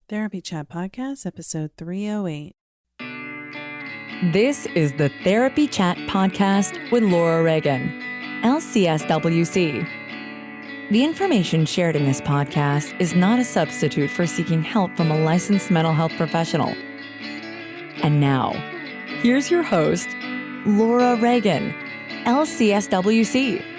Therapy Chat Podcast, episode 308. This is the Therapy Chat Podcast with Laura Reagan, LCSW-C. The information shared in this podcast is not a substitute for seeking help from a licensed mental health professional. And now, here's your host, Laura Reagan, LCSW-C.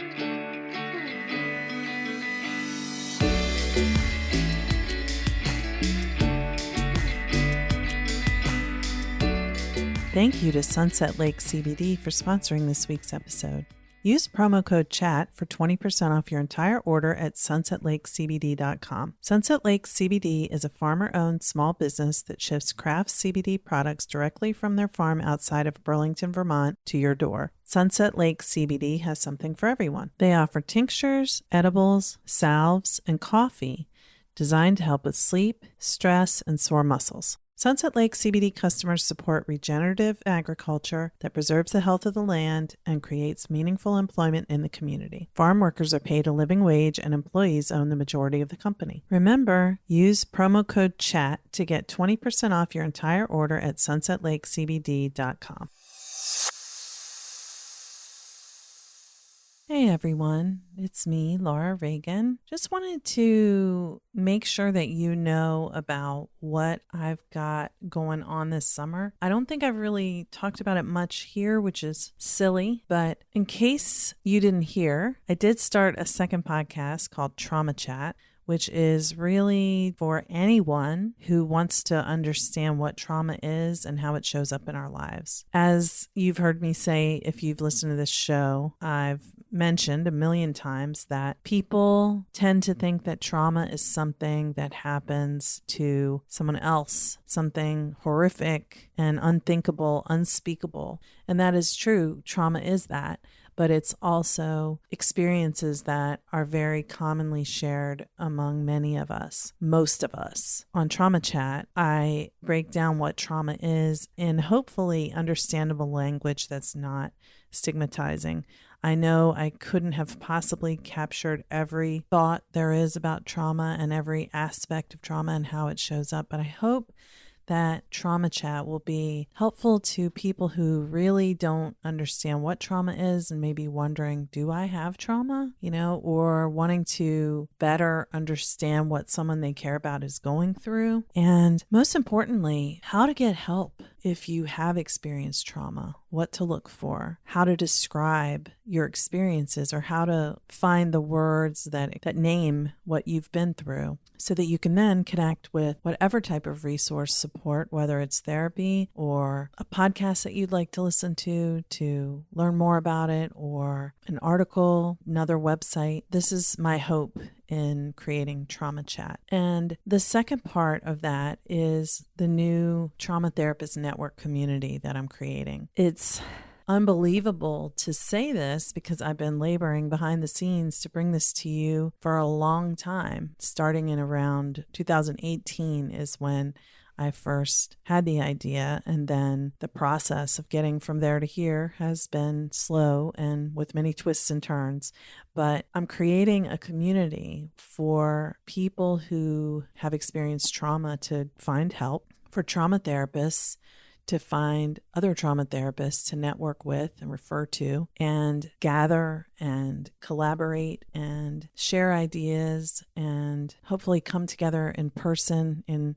Thank you to Sunset Lake CBD for sponsoring this week's episode. Use promo code CHAT for 20% off your entire order at sunsetlakecbd.com. Sunset Lake CBD is a farmer-owned small business that ships craft CBD products directly from their farm outside of Burlington, Vermont to your door. Sunset Lake CBD has something for everyone. They offer tinctures, edibles, salves, and coffee designed to help with sleep, stress, and sore muscles. Sunset Lake CBD customers support regenerative agriculture that preserves the health of the land and creates meaningful employment in the community. Farm workers are paid a living wage and employees own the majority of the company. Remember, use promo code CHAT to get 20% off your entire order at sunsetlakecbd.com. Hey everyone, it's me, Laura Reagan. Just wanted to make sure that you know about what I've got going on this summer. I don't think I've really talked about it much here, which is silly, but in case you didn't hear, I did start a second podcast called Trauma Chat, which is really for anyone who wants to understand what trauma is and how it shows up in our lives. As you've heard me say, if you've listened to this show, I've mentioned a million times that people tend to think that trauma is something that happens to someone else, something horrific and unthinkable, unspeakable. And that is true. Trauma is that. But it's also experiences that are very commonly shared among many of us, most of us. On Trauma Chat, I break down what trauma is in hopefully understandable language that's not stigmatizing. I know I couldn't have possibly captured every thought there is about trauma and every aspect of trauma and how it shows up, but I hope that Trauma Chat will be helpful to people who really don't understand what trauma is and maybe wondering, do I have trauma? Or wanting to better understand what someone they care about is going through. And most importantly, how to get help if you have experienced trauma, what to look for, how to describe your experiences, or how to find the words that name what you've been through, so that you can then connect with whatever type of resource support, whether it's therapy or a podcast that you'd like to listen to learn more about it, or an article, another website. This is my hope in creating Trauma Chat. And the second part of that is the new Trauma Therapist Network community that I'm creating. It's unbelievable to say this because I've been laboring behind the scenes to bring this to you for a long time. Starting in around 2018 is when I first had the idea, and then the process of getting from there to here has been slow and with many twists and turns. But I'm creating a community for people who have experienced trauma to find help, for trauma therapists to find other trauma therapists to network with and refer to, and gather and collaborate and share ideas and hopefully come together in person in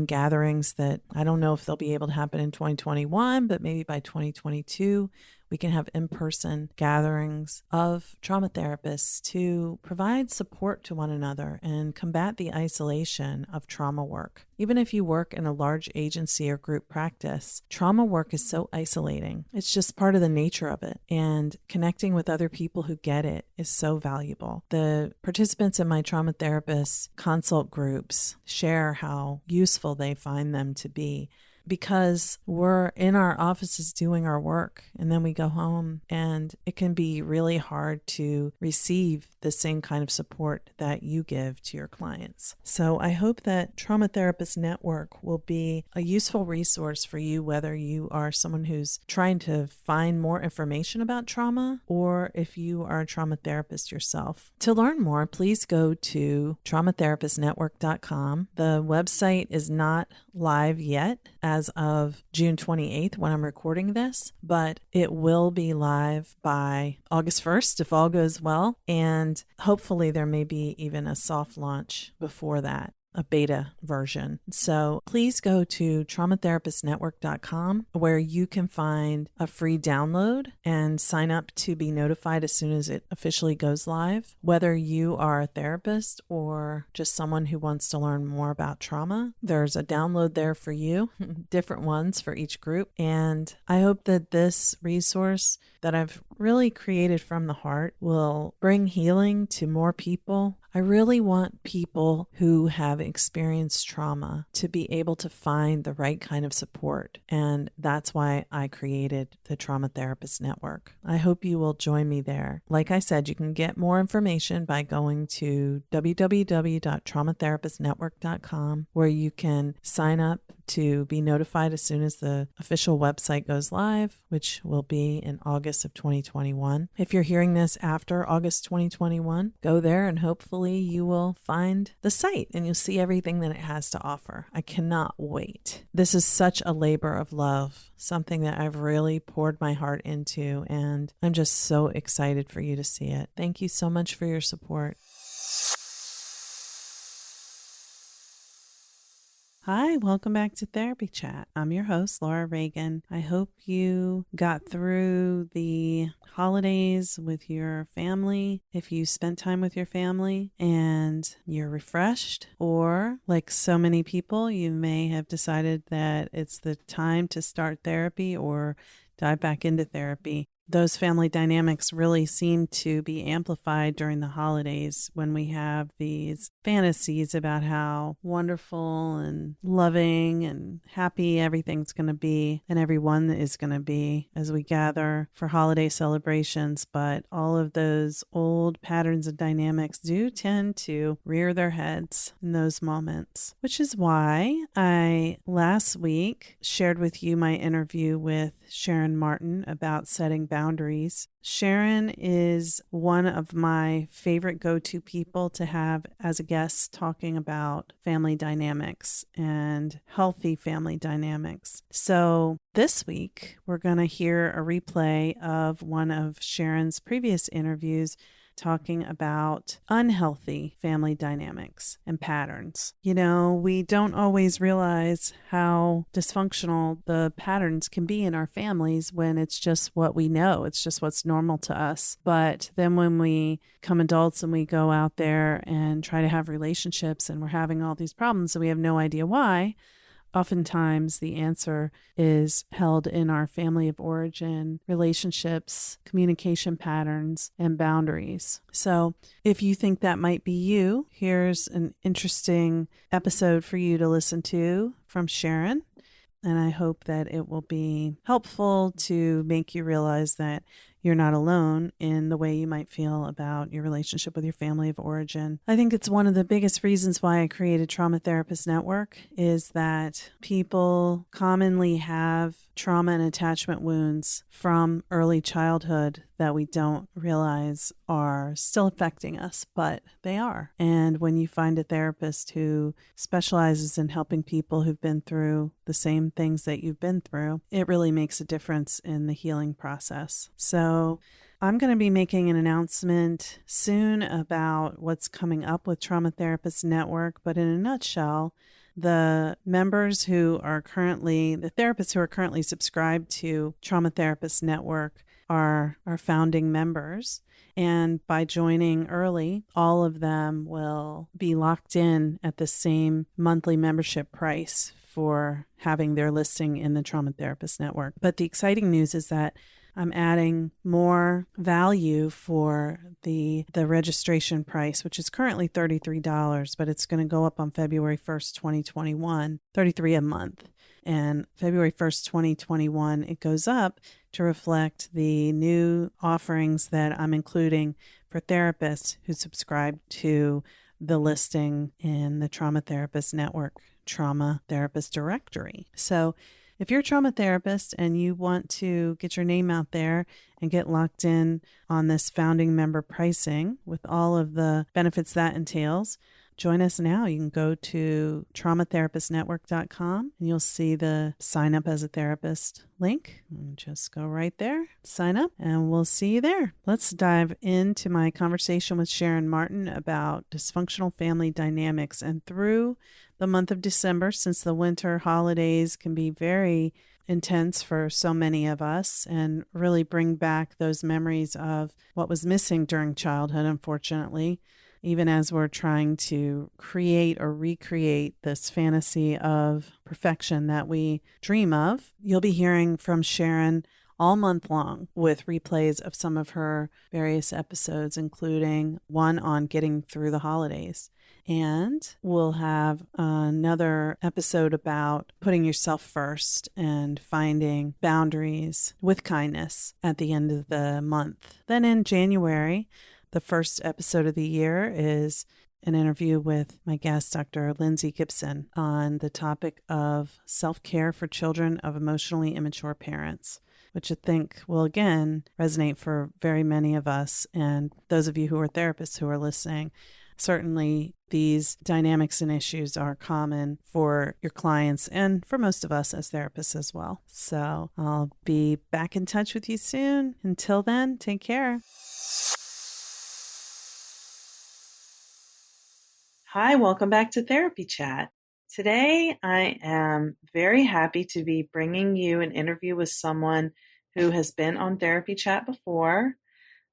gatherings that I don't know if they'll be able to happen in 2021, but maybe by 2022, we can have in-person gatherings of trauma therapists to provide support to one another and combat the isolation of trauma work. Even if you work in a large agency or group practice, trauma work is so isolating. It's just part of the nature of it. And connecting with other people who get it is so valuable. The participants in my trauma therapist consult groups share how useful they find them to be, because we're in our offices doing our work and then we go home, and it can be really hard to receive the same kind of support that you give to your clients. So I hope that Trauma Therapist Network will be a useful resource for you, whether you are someone who's trying to find more information about trauma or if you are a trauma therapist yourself. To learn more, please go to traumatherapistnetwork.com. The website is not live yet as of June 28th when I'm recording this, but it will be live by August 1st if all goes well, and hopefully there may be even a soft launch before that, a beta version. So please go to traumatherapistnetwork.com where you can find a free download and sign up to be notified as soon as it officially goes live. Whether you are a therapist or just someone who wants to learn more about trauma, there's a download there for you, different ones for each group. And I hope that this resource that I've really created from the heart will bring healing to more people. I really want people who have experienced trauma to be able to find the right kind of support. And that's why I created the Trauma Therapist Network. I hope you will join me there. Like I said, you can get more information by going to www.traumatherapistnetwork.com, where you can sign up to be notified as soon as the official website goes live, which will be in August of 2021. If you're hearing this after August 2021, go there and hopefully you will find the site and you'll see everything that it has to offer. I cannot wait. This is such a labor of love, something that I've really poured my heart into, and I'm just so excited for you to see it. Thank you so much for your support. Hi, welcome back to Therapy Chat. I'm your host, Laura Reagan. I hope you got through the holidays with your family, if you spent time with your family, and you're refreshed, or like so many people, you may have decided that it's the time to start therapy or dive back into therapy. Those family dynamics really seem to be amplified during the holidays when we have these fantasies about how wonderful and loving and happy everything's going to be and everyone is going to be as we gather for holiday celebrations. But all of those old patterns and dynamics do tend to rear their heads in those moments, which is why I last week shared with you my interview with Sharon Martin about setting boundaries. Sharon is one of my favorite go-to people to have as a guest talking about family dynamics and healthy family dynamics. So this week, we're going to hear a replay of one of Sharon's previous interviews talking about unhealthy family dynamics and patterns. You know, we don't always realize how dysfunctional the patterns can be in our families when it's just what we know. It's just what's normal to us. But then when we become adults and we go out there and try to have relationships and we're having all these problems and we have no idea why, oftentimes the answer is held in our family of origin, relationships, communication patterns, and boundaries. So if you think that might be you, here's an interesting episode for you to listen to from Sharon. And I hope that it will be helpful to make you realize that you're not alone in the way you might feel about your relationship with your family of origin. I think it's one of the biggest reasons why I created Trauma Therapist Network is that people commonly have trauma and attachment wounds from early childhood that we don't realize are still affecting us, but they are. And when you find a therapist who specializes in helping people who've been through the same things that you've been through, it really makes a difference in the healing process. So I'm going to be making an announcement soon about what's coming up with Trauma Therapist Network, but in a nutshell, the members who are currently, the therapists who are currently subscribed to Trauma Therapist Network are our founding members. And by joining early, all of them will be locked in at the same monthly membership price for having their listing in the Trauma Therapist Network. But the exciting news is that I'm adding more value for the registration price, which is currently $33, but it's going to go up on February 1st, 2021, $33 a month. And February 1st, 2021, it goes up to reflect the new offerings that I'm including for therapists who subscribe to the listing in the Trauma Therapist Network Trauma Therapist Directory. So if you're a trauma therapist and you want to get your name out there and get locked in on this founding member pricing with all of the benefits that entails, join us now. You can go to traumatherapistnetwork.com and you'll see the sign up as a therapist link. And just go right there, sign up, and we'll see you there. Let's dive into my conversation with Sharon Martin about dysfunctional family dynamics. And through the month of December, since the winter holidays can be very intense for so many of us and really bring back those memories of what was missing during childhood, unfortunately, even as we're trying to create or recreate this fantasy of perfection that we dream of. You'll be hearing from Sharon all month long with replays of some of her various episodes, including one on getting through the holidays. And we'll have another episode about putting yourself first and finding boundaries with kindness at the end of the month. Then in January, the first episode of the year is an interview with my guest, Dr. Lindsay Gibson, on the topic of self-care for children of emotionally immature parents, which I think will again resonate for very many of us and those of you who are therapists who are listening. Certainly, these dynamics and issues are common for your clients and for most of us as therapists as well. So I'll be back in touch with you soon. Until then, take care. Hi, welcome back to Therapy Chat. Today, I am very happy to be bringing you an interview with someone who has been on Therapy Chat before.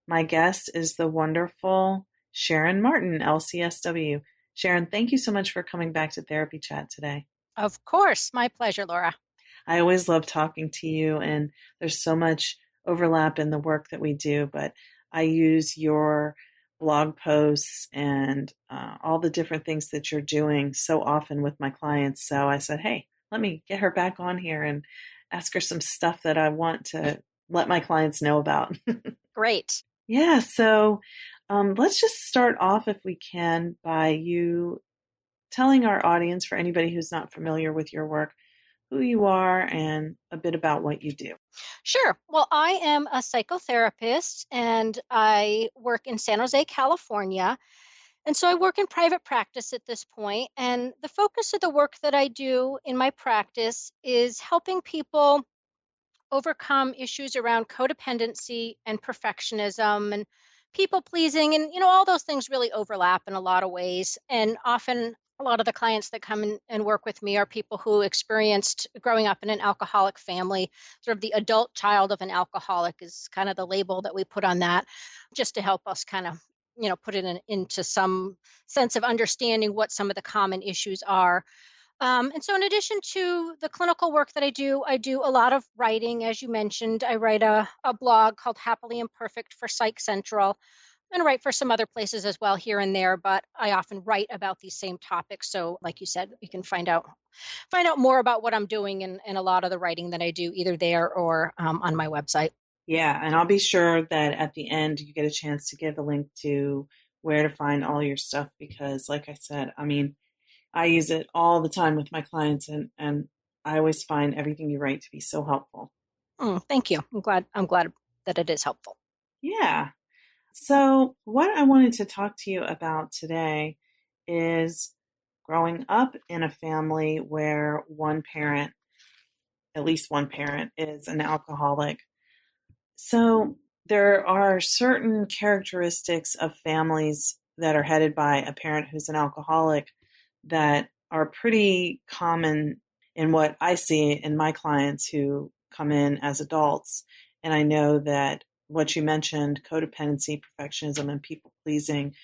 My guest is the wonderful Sharon Martin, LCSW. Sharon, thank you so much for coming back to Therapy Chat today. Of course. My pleasure, Laura. I always love talking to you, and there's so much overlap in the work that we do, but I use your blog posts and all the different things that you're doing so often with my clients. So I said, hey, let me get her back on here and ask her some stuff that I want to let my clients know about. Great. Yeah, so let's just start off, if we can, by you telling our audience, for anybody who's not familiar with your work, who you are and a bit about what you do. Sure. Well, I am a psychotherapist and I work in San Jose, California. And so I work in private practice at this point. And the focus of the work that I do in my practice is helping people overcome issues around codependency and perfectionism and people pleasing. And, all those things really overlap in a lot of ways. And often a lot of the clients that come in and work with me are people who experienced growing up in an alcoholic family. Sort of the adult child of an alcoholic is kind of the label that we put on that, just to help us kind of, put it into some sense of understanding what some of the common issues are. And so in addition to the clinical work that I do a lot of writing. As you mentioned, I write a blog called Happily Imperfect for Psych Central, and write for some other places as well here and there, but I often write about these same topics. So like you said, you can find out more about what I'm doing and a lot of the writing that I do either there or on my website. Yeah, and I'll be sure that at the end you get a chance to give a link to where to find all your stuff, because like I said, I use it all the time with my clients, and I always find everything you write to be so helpful. Thank you. I'm glad that it is helpful. Yeah. So what I wanted to talk to you about today is growing up in a family where at least one parent, is an alcoholic. So there are certain characteristics of families that are headed by a parent who's an alcoholic that are pretty common in what I see in my clients who come in as adults. And I know that what you mentioned, codependency, perfectionism, and people-pleasing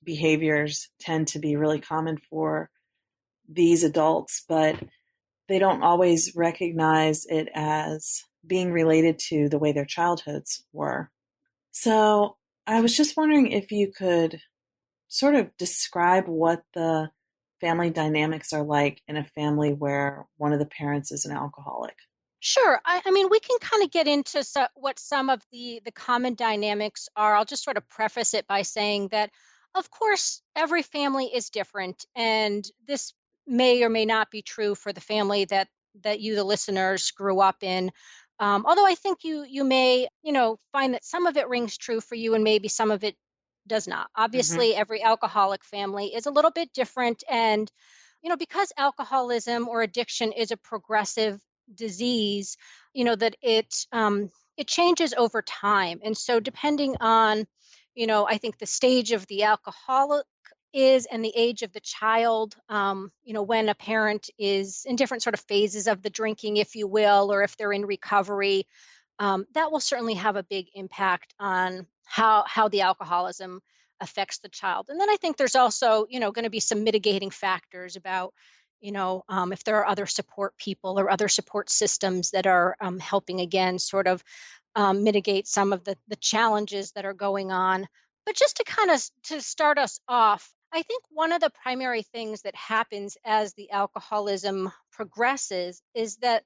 behaviors tend to be really common for these adults, but they don't always recognize it as being related to the way their childhoods were. So I was just wondering if you could sort of describe what the family dynamics are like in a family where one of the parents is an alcoholic. Sure. I mean, we can kind of get into what some of the common dynamics are. I'll just sort of preface it by saying that, of course, every family is different, and this may or may not be true for the family that you, the listeners, grew up in. Although I think you may, find that some of it rings true for you, and maybe some of it does not. Mm-hmm. Obviously, every alcoholic family is a little bit different, and because alcoholism or addiction is a progressive disease, that it changes over time. And so depending on, I think the stage of the alcoholic is and the age of the child, when a parent is in different sort of phases of the drinking, if you will, or if they're in recovery, that will certainly have a big impact on how the alcoholism affects the child. And then I think there's also, going to be some mitigating factors about, if there are other support people or other support systems that are helping again, sort of mitigate some of the challenges that are going on. But just to kind of to start us off, I think one of the primary things that happens as the alcoholism progresses is that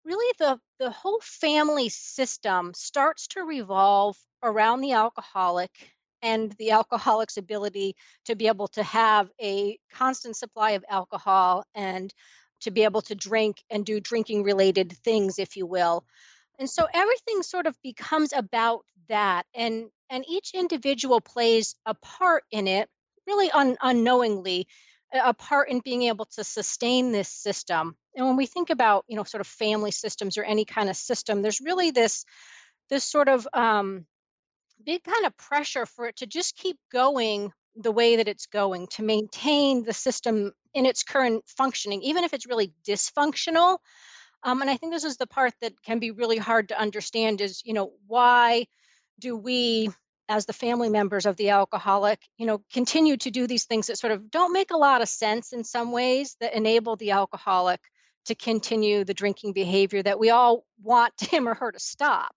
really the whole family system starts to revolve around the alcoholic and the alcoholic's ability to be able to have a constant supply of alcohol and to be able to drink and do drinking related things, if you will. And so everything sort of becomes about that, and each individual plays a part in it, really unknowingly, a part in being able to sustain this system. And when we think about, sort of family systems or any kind of system, there's really this sort of big kind of pressure for it to just keep going the way that it's going, to maintain the system in its current functioning, even if it's really dysfunctional. And I think this is the part that can be really hard to understand is, why do we, as the family members of the alcoholic, continue to do these things that sort of don't make a lot of sense in some ways, that enable the alcoholic to continue the drinking behavior that we all want him or her to stop.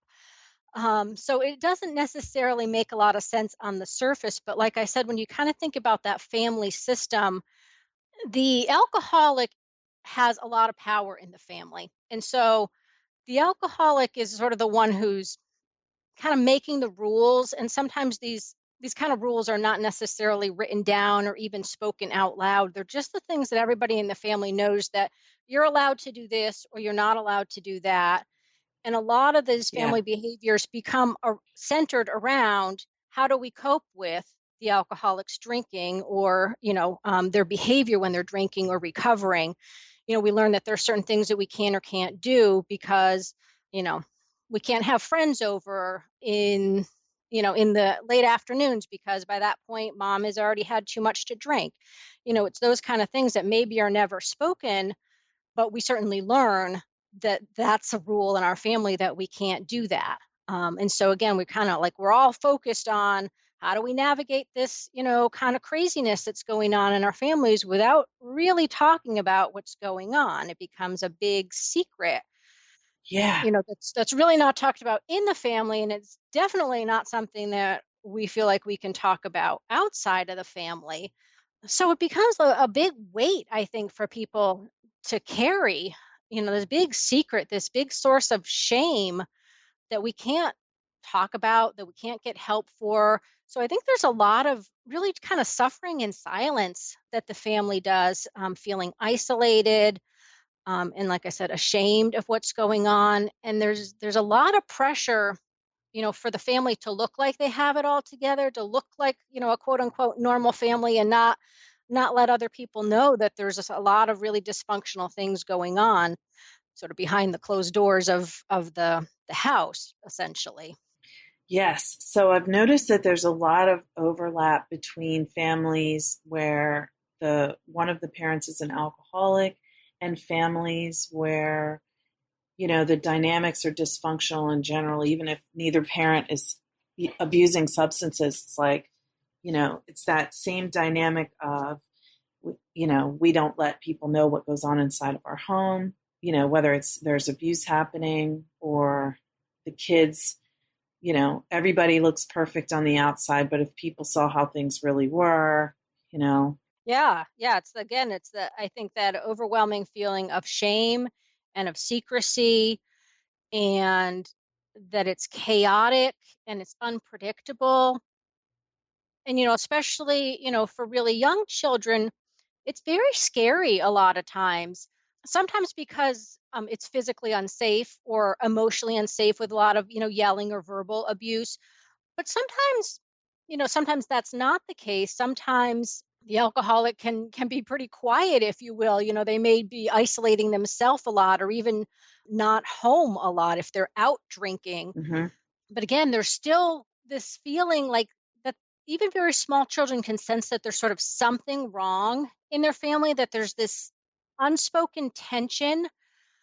So it doesn't necessarily make a lot of sense on the surface. But like I said, when you kind of think about that family system, the alcoholic has a lot of power in the family. And so the alcoholic is sort of the one who's kind of making the rules. And sometimes these kind of rules are not necessarily written down or even spoken out loud. They're just the things that everybody in the family knows, that you're allowed to do this or you're not allowed to do that. And a lot of these Yeah. family behaviors become centered around how do we cope with the alcoholics drinking, or their behavior when they're drinking or recovering. We learn that there are certain things that we can or can't do because we can't have friends over in the late afternoons, because by that point mom has already had too much to drink. It's those kind of things that maybe are never spoken, but we certainly learn that that's a rule in our family, that we can't do that. And so again, we're all focused on how do we navigate this, kind of craziness that's going on in our families without really talking about what's going on. It becomes a big secret, Yeah. that's really not talked about in the family. And it's definitely not something that we feel like we can talk about outside of the family. So it becomes a big weight, I think, for people to carry, this big secret, this big source of shame that we can't talk about, that we can't get help for. So I think there's a lot of really kind of suffering in silence that the family does, feeling isolated, and like I said, ashamed of what's going on. And there's a lot of pressure, for the family to look like they have it all together, to look like, a quote unquote normal family, and not let other people know that there's a lot of really dysfunctional things going on, sort of behind the closed doors of the house, essentially. Yes. So I've noticed that there's a lot of overlap between families where the one of the parents is an alcoholic and families where, the dynamics are dysfunctional in general, even if neither parent is abusing substances. It's like, it's that same dynamic of, we don't let people know what goes on inside of our home. whether there's abuse happening or the kids, everybody looks perfect on the outside, but if people saw how things really were, Yeah, I think that overwhelming feeling of shame and of secrecy, and that it's chaotic and it's unpredictable. And especially, for really young children, it's very scary a lot of times. Sometimes because it's physically unsafe or emotionally unsafe with a lot of, yelling or verbal abuse. But sometimes that's not the case. Sometimes the alcoholic can be pretty quiet, if you will. They may be isolating themselves a lot, or even not home a lot if they're out drinking. hmm But again, there's still this feeling like that even very small children can sense that there's sort of something wrong in their family, that there's this unspoken tension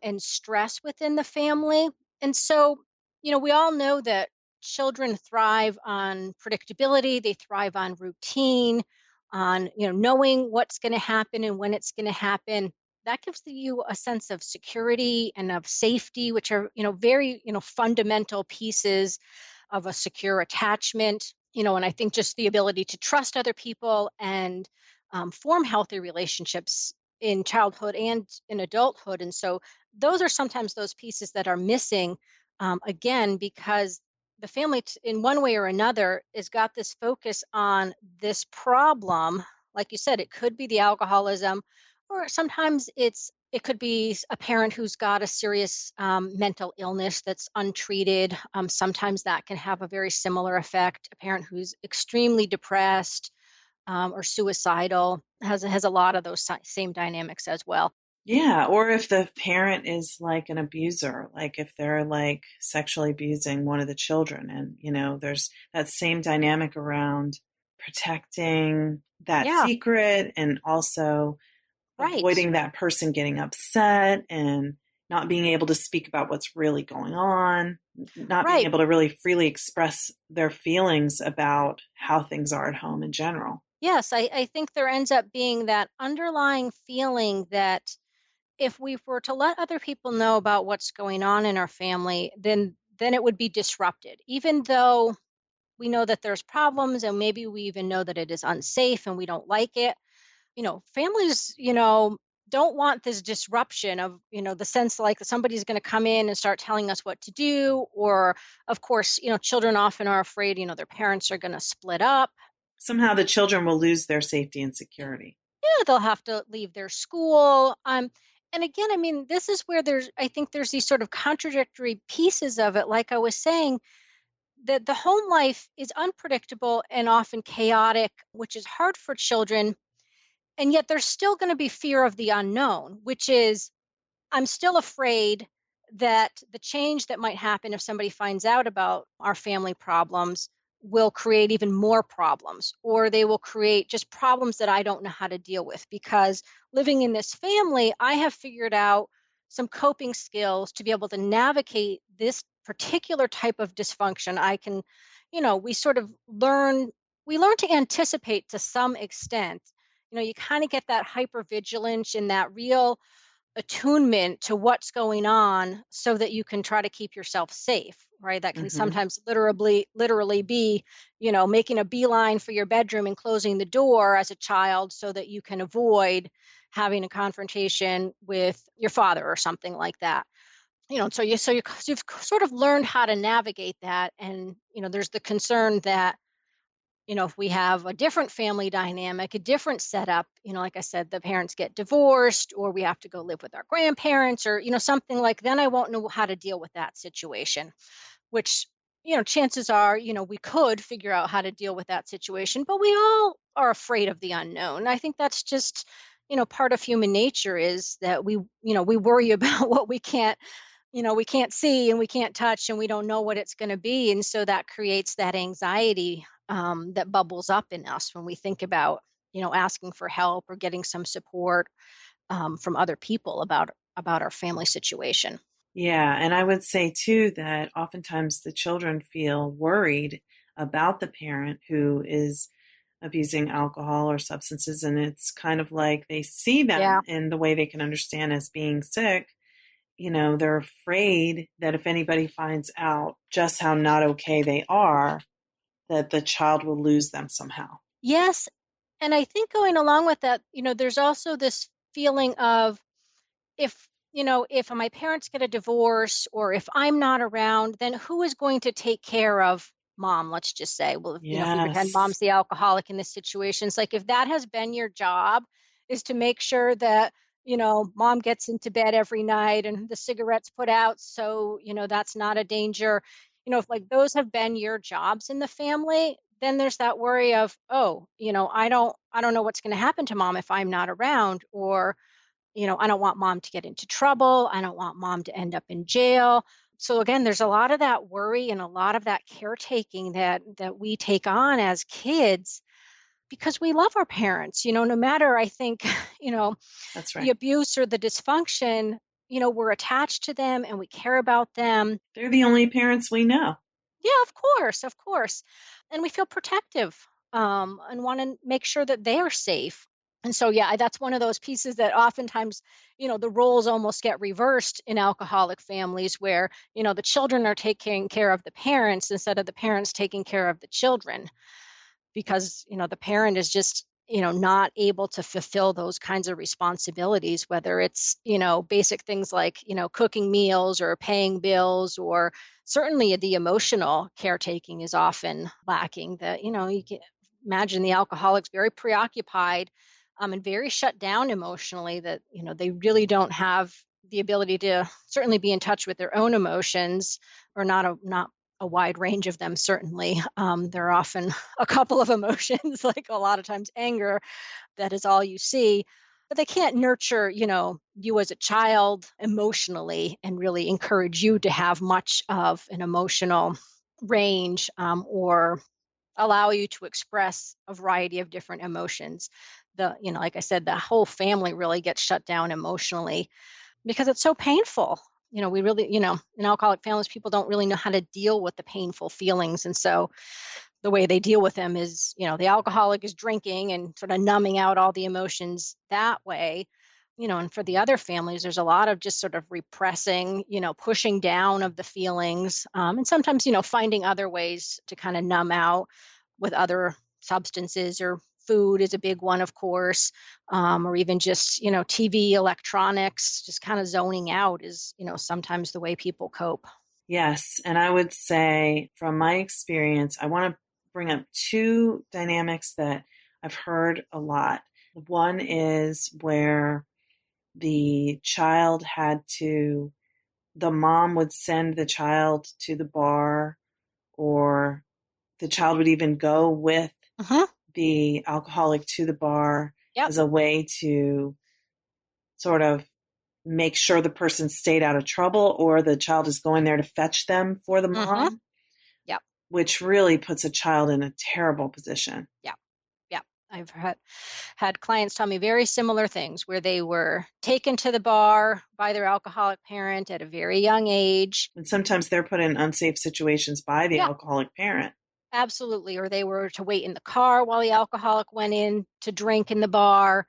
and stress within the family. And so, we all know that children thrive on predictability, they thrive on routine, on, knowing what's going to happen and when it's going to happen. That gives you a sense of security and of safety, which are, very, fundamental pieces of a secure attachment. And I think just the ability to trust other people and form healthy relationships in childhood and in adulthood. And so those are sometimes those pieces that are missing, again, because the family, in one way or another, has got this focus on this problem. Like you said, it could be the alcoholism, or sometimes it could be a parent who's got a serious mental illness that's untreated. Sometimes that can have a very similar effect. A parent who's extremely depressed or suicidal has a lot of those same dynamics as well. Yeah, or if the parent is like an abuser, like if they're like sexually abusing one of the children, and there's that same dynamic around protecting that Yeah, secret and also right, avoiding that person getting upset and not being able to speak about what's really going on, not being right. able to really freely express their feelings about how things are at home in general. Yes, I think there ends up being that underlying feeling that if we were to let other people know about what's going on in our family, then it would be disrupted, even though we know that there's problems, and maybe we even know that it is unsafe and we don't like it. Families, don't want this disruption of, the sense like somebody's going to come in and start telling us what to do. Or, of course, children often are afraid, their parents are going to split up. Somehow the children will lose their safety and security. Yeah, they'll have to leave their school. And again, I mean, this is where I think there's these sort of contradictory pieces of it. Like I was saying, that the home life is unpredictable and often chaotic, which is hard for children. And yet there's still going to be fear of the unknown, which is, I'm still afraid that the change that might happen if somebody finds out about our family problems will create even more problems, or they will create just problems that I don't know how to deal with. Because living in this family, I have figured out some coping skills to be able to navigate this particular type of dysfunction. I can, we sort of learn to anticipate to some extent. You kind of get that hypervigilance and that real attunement to what's going on so that you can try to keep yourself safe, right? That can hmm sometimes literally be, making a beeline for your bedroom and closing the door as a child so that you can avoid having a confrontation with your father or something like that. You've sort of learned how to navigate that. And there's the concern that if we have a different family dynamic, a different setup, like I said, the parents get divorced, or we have to go live with our grandparents, or, something like, then I won't know how to deal with that situation, which, chances are, we could figure out how to deal with that situation, but we all are afraid of the unknown. I think that's just, part of human nature, is that we worry about what we can't see and we can't touch, and we don't know what it's going to be. And so that creates that anxiety that bubbles up in us when we think about, asking for help or getting some support from other people about our family situation. Yeah, and I would say too that oftentimes the children feel worried about the parent who is abusing alcohol or substances, and it's kind of like they see Yeah. them in the way they can understand as being sick, they're afraid that if anybody finds out just how not okay they are, that the child will lose them somehow. Yes. And I think going along with that, there's also this feeling of if my parents get a divorce or if I'm not around, then who is going to take care of mom? Let's just say, well, if we pretend Yes. mom's the alcoholic in this situation, it's like if that has been your job is to make sure that, mom gets into bed every night and the cigarettes put out. So, that's not a danger. If like those have been your jobs in the family, then there's that worry of, oh, I don't know what's going to happen to mom if I'm not around, or I don't want mom to get into trouble. I don't want mom to end up in jail. So again, there's a lot of that worry and a lot of that caretaking that we take on as kids because we love our parents, no matter I think, That's the right. abuse or the dysfunction, we're attached to them and we care about them. They're the only parents we know. Yeah, of course, of course. And we feel protective and want to make sure that they are safe. And so, yeah, that's one of those pieces that oftentimes, the roles almost get reversed in alcoholic families where, the children are taking care of the parents instead of the parents taking care of the children because the parent is just not able to fulfill those kinds of responsibilities, whether it's basic things like cooking meals or paying bills, or certainly the emotional caretaking is often lacking. That you can imagine the alcoholic's very preoccupied and very shut down emotionally, that they really don't have the ability to certainly be in touch with their own emotions, or not a wide range of them, certainly. There are often a couple of emotions, like a lot of times anger, that is all you see. But they can't nurture, you as a child emotionally and really encourage you to have much of an emotional range, or allow you to express a variety of different emotions. Like I said, the whole family really gets shut down emotionally because it's so painful. We really, in alcoholic families, people don't really know how to deal with the painful feelings. And so the way they deal with them is, the alcoholic is drinking and sort of numbing out all the emotions that way. And for the other families, there's a lot of just sort of repressing, pushing down of the feelings. And sometimes, finding other ways to kind of numb out with other substances, or food is a big one, of course, or even just, TV, electronics, just kind of zoning out is, sometimes the way people cope. Yes. And I would say, from my experience, I want to bring up two dynamics that I've heard a lot. One is where the child the mom would send the child to the bar, or the child would even go with Uh-huh. the alcoholic to the bar Yep. as a way to sort of make sure the person stayed out of trouble, or the child is going there to fetch them for the Uh-huh. mom, Yep. which really puts a child in a terrible position. Yep. Yep. I've had clients tell me very similar things where they were taken to the bar by their alcoholic parent at a very young age. And sometimes they're put in unsafe situations by the Yeah, alcoholic parent. absolutely. Or they were to wait in the car while the alcoholic went in to drink in the bar.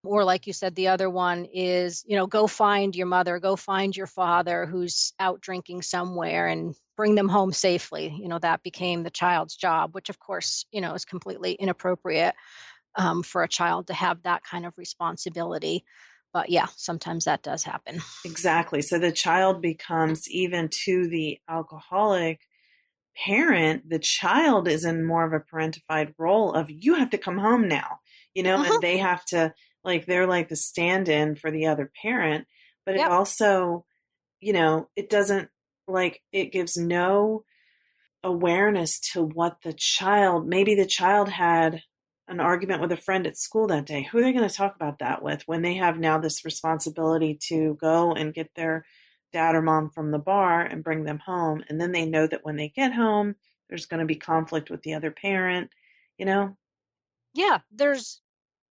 Or like you said, the other one is, go find your mother, go find your father who's out drinking somewhere and bring them home safely. That became the child's job, which of course, is completely inappropriate for a child to have that kind of responsibility. But yeah, sometimes that does happen. Exactly. So the child becomes, even to the alcoholic parent, the child is in more of a parentified role of, you have to come home now, and Uh-huh. they have to, like, they're like the stand-in for the other parent. But it Yep. also, it doesn't, like, it gives no awareness to what maybe the child had an argument with a friend at school that day. Who are they going to talk about that with when they have now this responsibility to go and get their dad or mom from the bar and bring them home? And then they know that when they get home, there's going to be conflict with the other parent, you know? Yeah.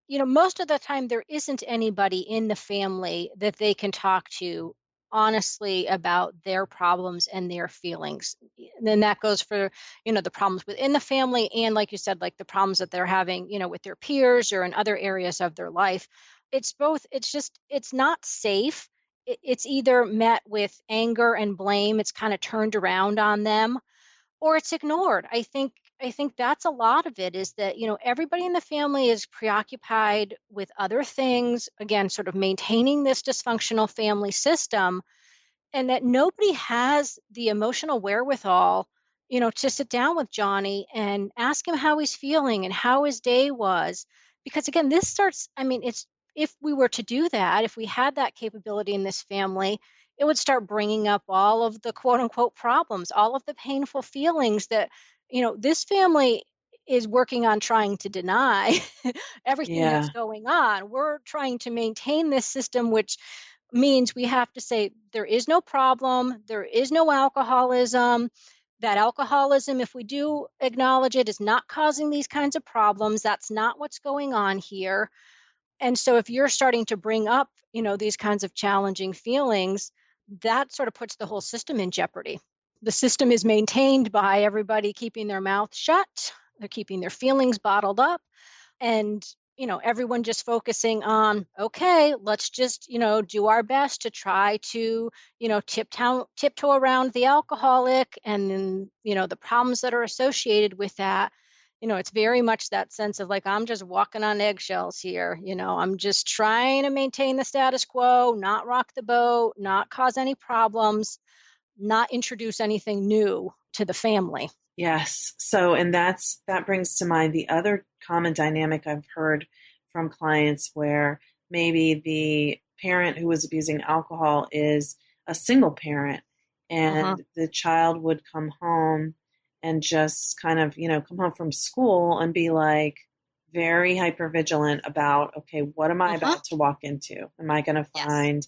Most of the time there isn't anybody in the family that they can talk to honestly about their problems and their feelings. And then that goes for, the problems within the family, and like you said, like the problems that they're having, with their peers or in other areas of their life. It's both, it's not safe. it's either met with anger and blame, it's kind of turned around on them, or it's ignored. I think that's a lot of it, is that, everybody in the family is preoccupied with other things, again, sort of maintaining this dysfunctional family system, and that nobody has the emotional wherewithal, to sit down with Johnny and ask him how he's feeling and how his day was. Because again, this starts, I mean, it's, if we were to do that, if we had that capability in this family, it would start bringing up all of the quote unquote problems, all of the painful feelings that, this family is working on trying to deny everything that's Yeah. going on. We're trying to maintain this system, which means we have to say there is no problem, there is no alcoholism. That alcoholism, if we do acknowledge it, is not causing these kinds of problems. That's not what's going on here. And so if you're starting to bring up, these kinds of challenging feelings, that sort of puts the whole system in jeopardy. The system is maintained by everybody keeping their mouth shut, they're keeping their feelings bottled up, and everyone just focusing on, okay, let's just do our best to try to tiptoe around the alcoholic, and then the problems that are associated with that. It's very much that sense of like, I'm just walking on eggshells here. I'm just trying to maintain the status quo, not rock the boat, not cause any problems, not introduce anything new to the family. Yes. So, and that brings to mind the other common dynamic I've heard from clients where maybe the parent who was abusing alcohol is a single parent, Uh-huh. and the child would come home and just kind of, come home from school and be like very hyper vigilant about, okay, what am I Uh-huh. about to walk into? Am I going to Yes. find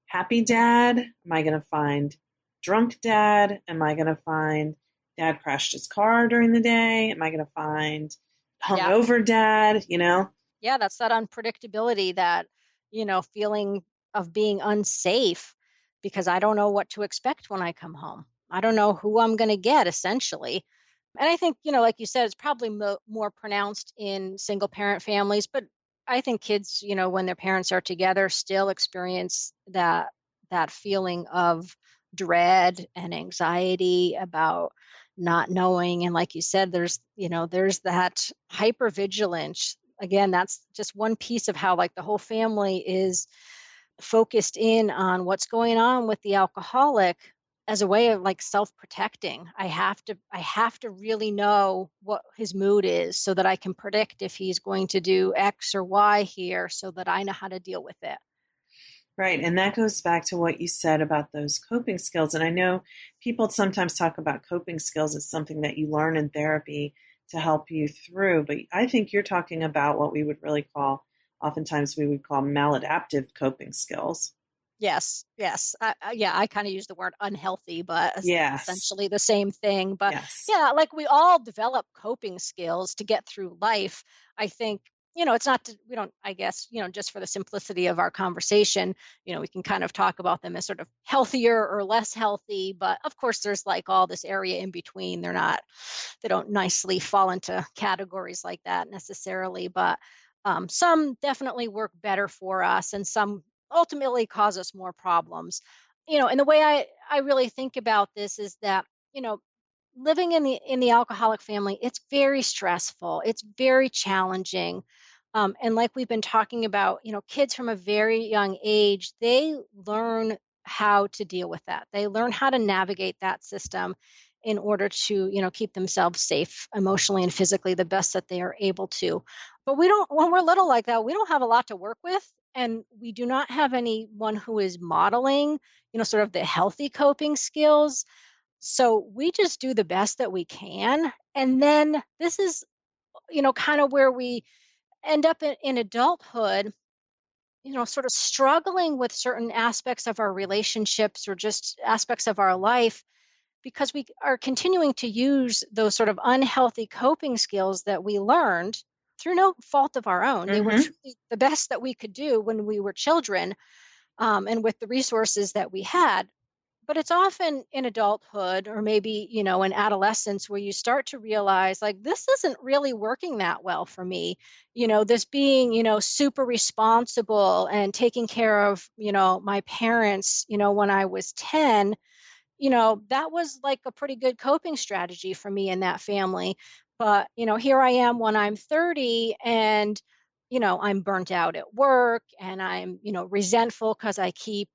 happy dad? Am I going to find drunk dad? Am I going to find dad crashed his car during the day? Am I going to find Yeah. hungover dad? Yeah, that's that unpredictability, that, feeling of being unsafe, because I don't know what to expect when I come home. I don't know who I'm going to get, essentially. And I think, like you said, it's probably more pronounced in single parent families, but I think kids, when their parents are together, still experience that feeling of dread and anxiety about not knowing. And like you said, there's that hypervigilance. Again, that's just one piece of how like the whole family is focused in on what's going on with the alcoholic, as a way of like self-protecting. I have to really know what his mood is so that I can predict if he's going to do X or Y here, so that I know how to deal with it. Right. And that goes back to what you said about those coping skills. And I know people sometimes talk about coping skills as something that you learn in therapy to help you through. But I think you're talking about what we would really call, oftentimes we would call maladaptive coping skills. Yes, yes. Yeah, I kind of use the word unhealthy, but Yes. essentially the same thing. But Yes. yeah, like we all develop coping skills to get through life. I think, it's not to, we don't, I guess, just for the simplicity of our conversation, we can kind of talk about them as sort of healthier or less healthy. But of course, there's like all this area in between. They don't nicely fall into categories like that necessarily. But some definitely work better for us, and some ultimately cause us more problems. And the way I really think about this is that, you know, living in the alcoholic family, it's very stressful. It's very challenging. And like we've been talking about, kids from a very young age, they learn how to deal with that. They learn how to navigate that system in order to, keep themselves safe emotionally and physically the best that they are able to. But we don't, when we're little like that, we don't have a lot to work with. And we do not have anyone who is modeling, sort of the healthy coping skills. So we just do the best that we can. And then this is, kind of where we end up in adulthood, sort of struggling with certain aspects of our relationships or just aspects of our life, because we are continuing to use those sort of unhealthy coping skills that we learned through no fault of our own. They were Mm-hmm. truly the best that we could do when we were children, and with the resources that we had. But it's often in adulthood or maybe, in adolescence where you start to realize like this isn't really working that well for me. This being, super responsible and taking care of, my parents, when I was 10, that was like a pretty good coping strategy for me and that family. But, here I am when I'm 30 and, I'm burnt out at work and I'm, resentful because I keep,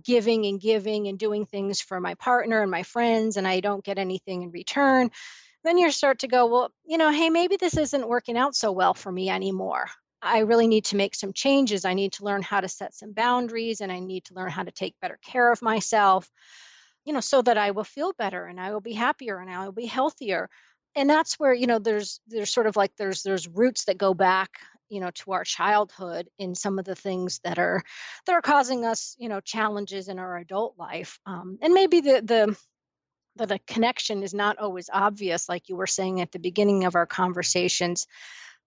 giving and giving and doing things for my partner and my friends and I don't get anything in return. Then you start to go, well, hey, maybe this isn't working out so well for me anymore. I really need to make some changes. I need to learn how to set some boundaries and I need to learn how to take better care of myself, so that I will feel better and I will be happier and I will be healthier. And that's where, there's sort of like there's roots that go back, to our childhood in some of the things that are causing us, challenges in our adult life. And maybe the connection is not always obvious, like you were saying at the beginning of our conversations,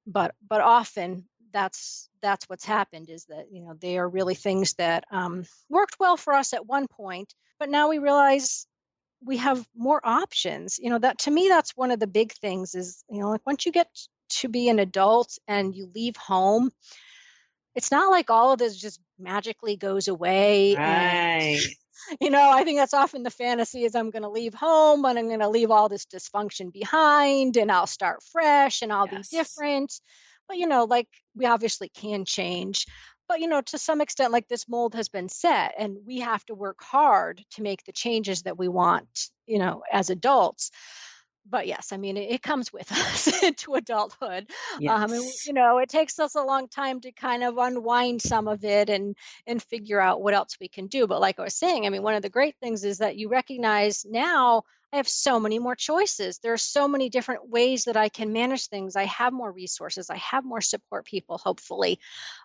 but often that's what's happened is that they are really things that worked well for us at one point, but now we realize we have more options. That to me, that's one of the big things is, like once you get to be an adult and you leave home, it's not like all of this just magically goes away. And Right. I think that's often the fantasy is I'm going to leave home and I'm going to leave all this dysfunction behind and I'll start fresh and I'll be Yes. different. But, like we obviously can change. But, to some extent, like this mold has been set and we have to work hard to make the changes that we want, as adults. But yes, I mean, it comes with us into adulthood. And, Yes. it takes us a long time to kind of unwind some of it and figure out what else we can do. But like I was saying, I mean, one of the great things is that you recognize now I have so many more choices. There are so many different ways that I can manage things. I have more resources. I have more support people, hopefully.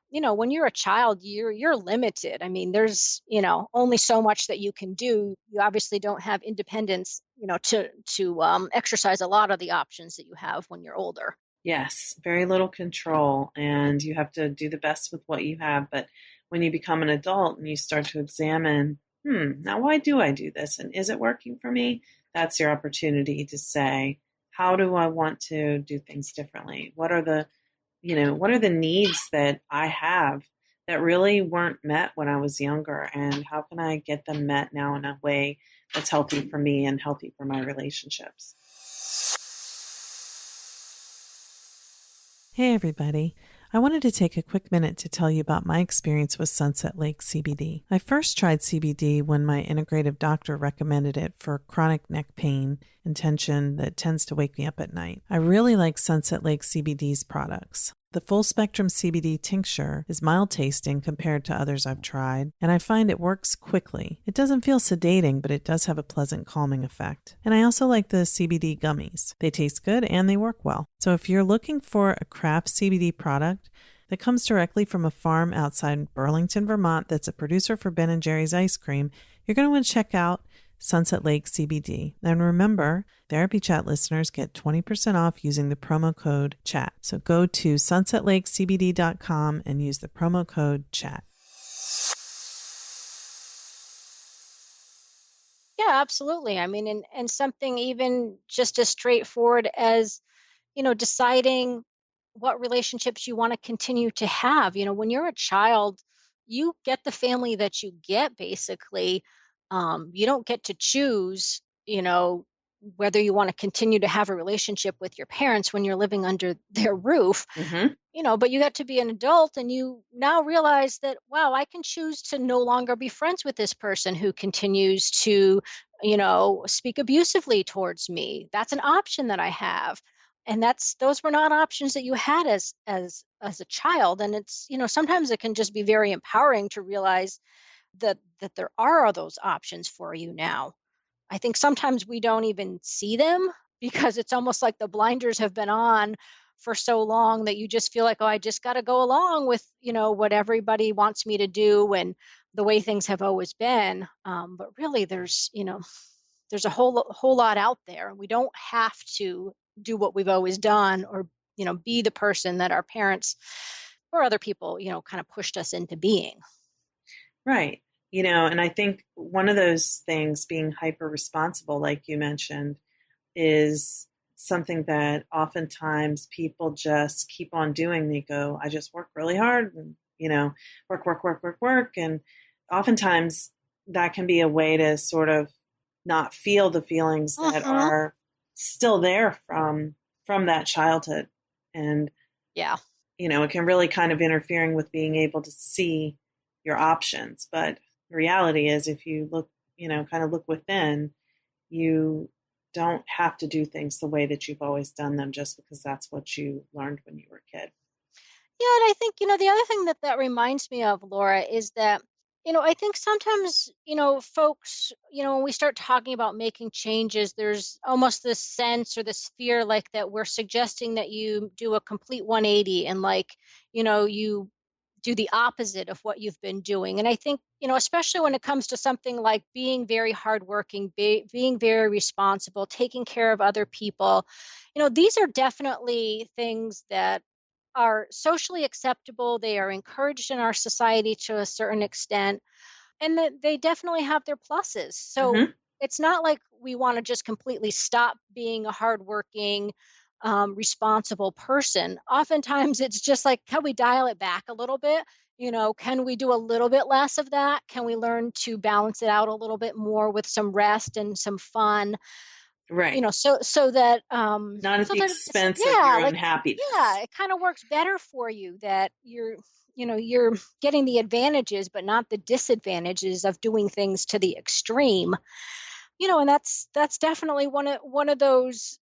When you're a child, you're limited. I mean, there's, only so much that you can do. You obviously don't have independence, to exercise a lot of the options that you have when you're older. Yes. Very little control, and you have to do the best with what you have. But when you become an adult and you start to examine, now why do I do this? And is it working for me? That's your opportunity to say, how do I want to do things differently? What are the needs that I have that really weren't met when I was younger? And how can I get them met now in a way that's healthy for me and healthy for my relationships? Hey, everybody. I wanted to take a quick minute to tell you about my experience with Sunset Lake CBD. I first tried CBD when my integrative doctor recommended it for chronic neck pain and tension that tends to wake me up at night. I really like Sunset Lake CBD's products. The full spectrum CBD tincture is mild tasting compared to others I've tried, and I find it works quickly. It doesn't feel sedating, but it does have a pleasant calming effect. And I also like the CBD gummies. They taste good and they work well. So if you're looking for a craft CBD product that comes directly from a farm outside Burlington, Vermont that's a producer for Ben & Jerry's ice cream, you're going to want to check out Sunset Lake CBD. And remember, Therapy Chat listeners get 20% off using the promo code CHAT. So go to sunsetlakecbd.com and use the promo code CHAT. Yeah, absolutely. I mean, and something even just as straightforward as, deciding what relationships you want to continue to have. When you're a child, you get the family that you get, basically. You don't get to choose, whether you want to continue to have a relationship with your parents when you're living under their roof. Mm-hmm. But you get to be an adult and you now realize that, wow, I can choose to no longer be friends with this person who continues to, speak abusively towards me. That's an option that I have. And those were not options that you had as a child. And it's, sometimes it can just be very empowering to realize that there are those options for you now. I think sometimes we don't even see them because it's almost like the blinders have been on for so long that you just feel like, oh, I just got to go along with, what everybody wants me to do and the way things have always been. But really, there's a whole lot out there. We don't have to do what we've always done or, be the person that our parents or other people, kind of pushed us into being. Right. And I think one of those things, being hyper responsible, like you mentioned, is something that oftentimes people just keep on doing. They go, I just work really hard and, work, work, work, work, work. And oftentimes that can be a way to sort of not feel the feelings that Mm-hmm. are still there from that childhood. And, Yeah. it can really kind of interfering with being able to see your options. But the reality is if you look, kind of look within, you don't have to do things the way that you've always done them just because that's what you learned when you were a kid. Yeah, and I think, the other thing that reminds me of, Laura, is that, I think sometimes, folks, when we start talking about making changes, there's almost this sense or this fear like that we're suggesting that you do a complete 180 and like, you do the opposite of what you've been doing. And I think, especially when it comes to something like being very hardworking, being very responsible, taking care of other people, these are definitely things that are socially acceptable. They are encouraged in our society to a certain extent, and that they definitely have their pluses. So Mm-hmm. it's not like we want to just completely stop being a hardworking, responsible person. Oftentimes, it's just like, can we dial it back a little bit? Can we do a little bit less of that? Can we learn to balance it out a little bit more with some rest and some fun? Right. So that Not at so the that it's, expense of yeah, your own like, happiness. yeah, it kind of works better for you, that you're getting the advantages but not the disadvantages of doing things to the extreme. And that's definitely one of those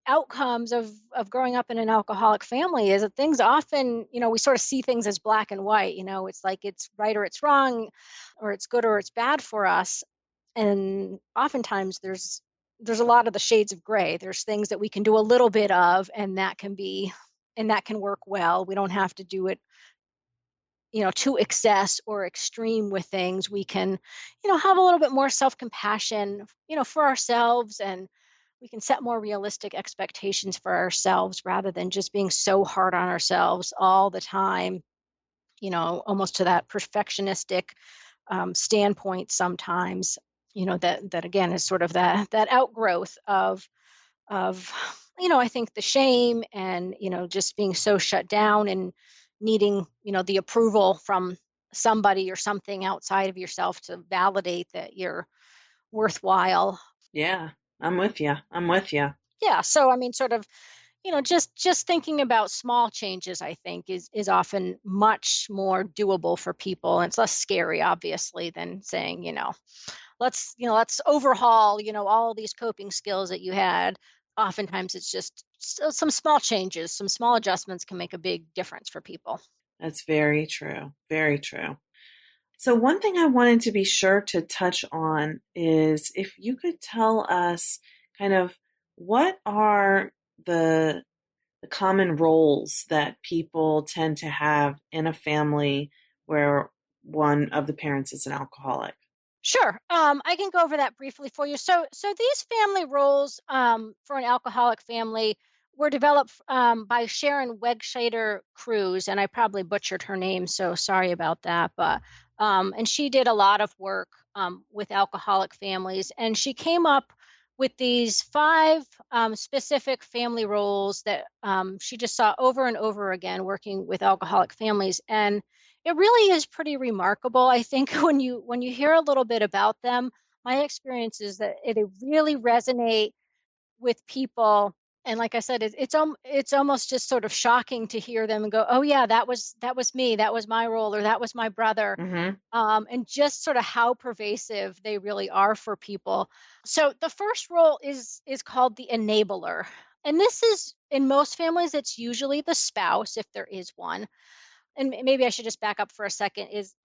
outcomes of growing up in an alcoholic family, is that things often, we sort of see things as black and white. It's like it's right or it's wrong, or it's good or it's bad for us. And oftentimes there's a lot of the shades of gray. There's things that we can do a little bit of, and that can work well. We don't have to do it, to excess or extreme with things. We can, have a little bit more self-compassion, for ourselves, and we can set more realistic expectations for ourselves rather than just being so hard on ourselves all the time, almost to that perfectionistic standpoint sometimes. That again is sort of that outgrowth of I think the shame, and just being so shut down and needing the approval from somebody or something outside of yourself to validate that you're worthwhile. Yeah, I'm with you. I'm with you. Yeah, so I mean, sort of, just thinking about small changes, I think, is often much more doable for people, and it's less scary, obviously, than saying, let's overhaul, all these coping skills that you had. Oftentimes it's just some small changes, some small adjustments can make a big difference for people. That's very true. Very true. So, one thing I wanted to be sure to touch on is if you could tell us kind of what are the common roles that people tend to have in a family where one of the parents is an alcoholic. Sure. I can go over that briefly for you. So these family roles, for an alcoholic family, were developed by Sharon Cruz, and I probably butchered her name, so sorry about that. But and she did a lot of work with alcoholic families, and she came up with these five specific family roles that she just saw over and over again working with alcoholic families. And it really is pretty remarkable. I think when you hear a little bit about them, my experience is that they really resonate with people. And like I said, it's almost just sort of shocking to hear them and go, "Oh yeah, that was me, that was my role, or that was my brother," Mm-hmm. and just sort of how pervasive they really are for people. So the first role is called the enabler, and this is, in most families, it's usually the spouse, if there is one. And maybe I should just back up for a second, is